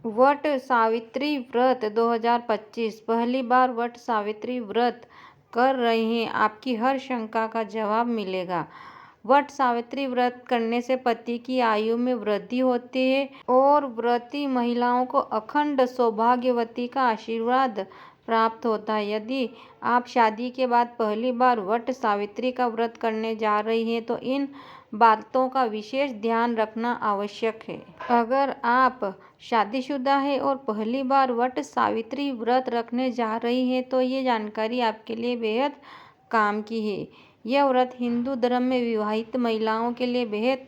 वट सावित्री व्रत 2025। पहली बार वट सावित्री व्रत कर रहे हैं, आपकी हर शंका का जवाब मिलेगा। वट सावित्री व्रत करने से पति की आयु में वृद्धि होती है और व्रती महिलाओं को अखंड सौभाग्यवती का आशीर्वाद प्राप्त होता है। यदि आप शादी के बाद पहली बार वट सावित्री का व्रत करने जा रही हैं तो इन बातों का विशेष ध्यान रखना आवश्यक है। अगर आप शादीशुदा है और पहली बार वट सावित्री व्रत रखने जा रही हैं तो ये जानकारी आपके लिए बेहद काम की है। यह व्रत हिंदू धर्म में विवाहित महिलाओं के लिए बेहद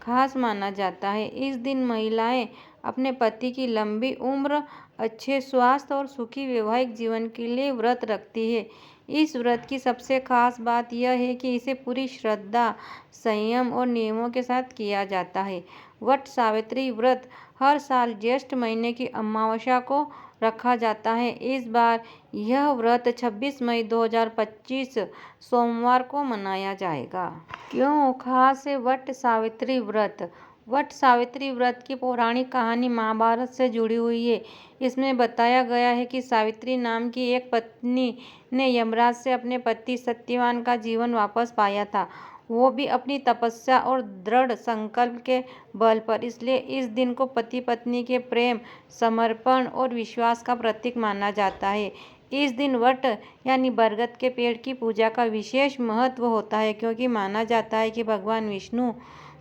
खास माना जाता है। इस दिन महिलाएं अपने पति की लंबी उम्र, अच्छे स्वास्थ्य और सुखी वैवाहिक जीवन के लिए व्रत रखती है। इस व्रत की सबसे खास बात यह है कि इसे पूरी श्रद्धा, संयम और नियमों के साथ किया जाता है। वट सावित्री व्रत हर साल ज्येष्ठ महीने की अमावस्या को रखा जाता है। इस बार यह व्रत 26 मई 2025 सोमवार को मनाया जाएगा। क्यों खास है वट सावित्री व्रत? वट सावित्री व्रत की पौराणिक कहानी महाभारत से जुड़ी हुई है। इसमें बताया गया है कि सावित्री नाम की एक पत्नी ने यमराज से अपने पति सत्यवान का जीवन वापस पाया था, वो भी अपनी तपस्या और दृढ़ संकल्प के बल पर। इसलिए इस दिन को पति पत्नी के प्रेम, समर्पण और विश्वास का प्रतीक माना जाता है। इस दिन वट यानी बरगद के पेड़ की पूजा का विशेष महत्व होता है, क्योंकि माना जाता है कि भगवान विष्णु,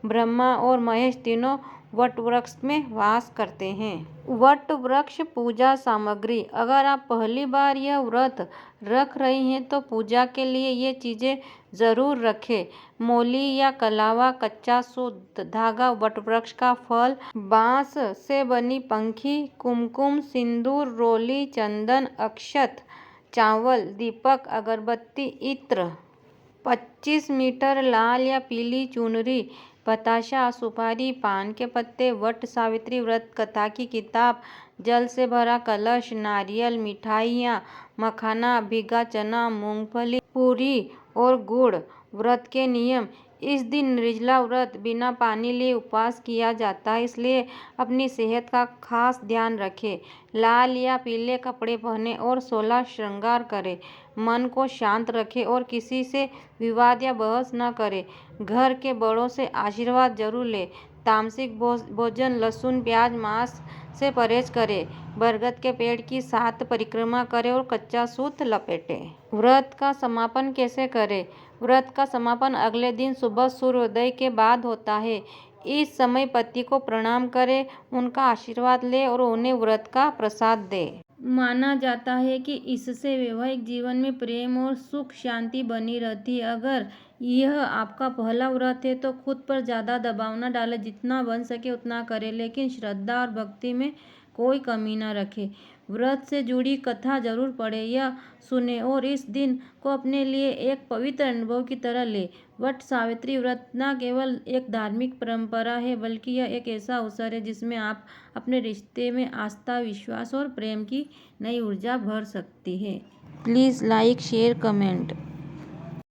ब्रह्मा और महेश तीनों वट वृक्ष में वास करते हैं। वट वृक्ष पूजा सामग्री। अगर आप पहली बार यह व्रत रख रही हैं तो पूजा के लिए ये चीज़ें ज़रूर रखें। मौली या कलावा, कच्चा शुद्ध धागा, वट वृक्ष का फल, बांस से बनी पंखी, कुमकुम, सिंदूर, रोली, चंदन, अक्षत, चावल, दीपक, अगरबत्ती, इत्र, 25 मीटर लाल या पीली चुनरी, बताशा, सुपारी, पान के पत्ते, वट सावित्री व्रत कथा की किताब, जल से भरा कलश, नारियल, मिठाइयाँ, मखाना, भीगा चना, मूंगफली, पूरी और गुड़। व्रत के नियम। इस दिन निर्जला व्रत बिना पानी लिए उपवास किया जाता है, इसलिए अपनी सेहत का खास ध्यान रखें। लाल या पीले कपड़े पहने और 16 श्रृंगार करें। मन को शांत रखें और किसी से विवाद या बहस न करें। घर के बड़ों से आशीर्वाद जरूर लें। तामसिक भोजन, लहसुन, प्याज, मांस से परहेज करें। बरगद के पेड़ की 7 परिक्रमा करें और कच्चा सूत लपेटें। व्रत का समापन कैसे करें? व्रत का समापन अगले दिन सुबह सूर्योदय के बाद होता है। इस समय पति को प्रणाम करें, उनका आशीर्वाद लें और उन्हें व्रत का प्रसाद दें। माना जाता है कि इससे वैवाहिक जीवन में प्रेम और सुख शांति बनी रहती है। अगर यह आपका पहला व्रत है तो खुद पर ज़्यादा दबाव न डालें, जितना बन सके उतना करें, लेकिन श्रद्धा और भक्ति में कोई कमी न रखें। व्रत से जुड़ी कथा जरूर पढ़ें या सुने और इस दिन को अपने लिए एक पवित्र अनुभव की तरह लें। वट सावित्री व्रत न केवल एक धार्मिक परंपरा है, बल्कि यह एक ऐसा अवसर है जिसमें आप अपने रिश्ते में आस्था, विश्वास और प्रेम की नई ऊर्जा भर सकती है। Please like, share, comment.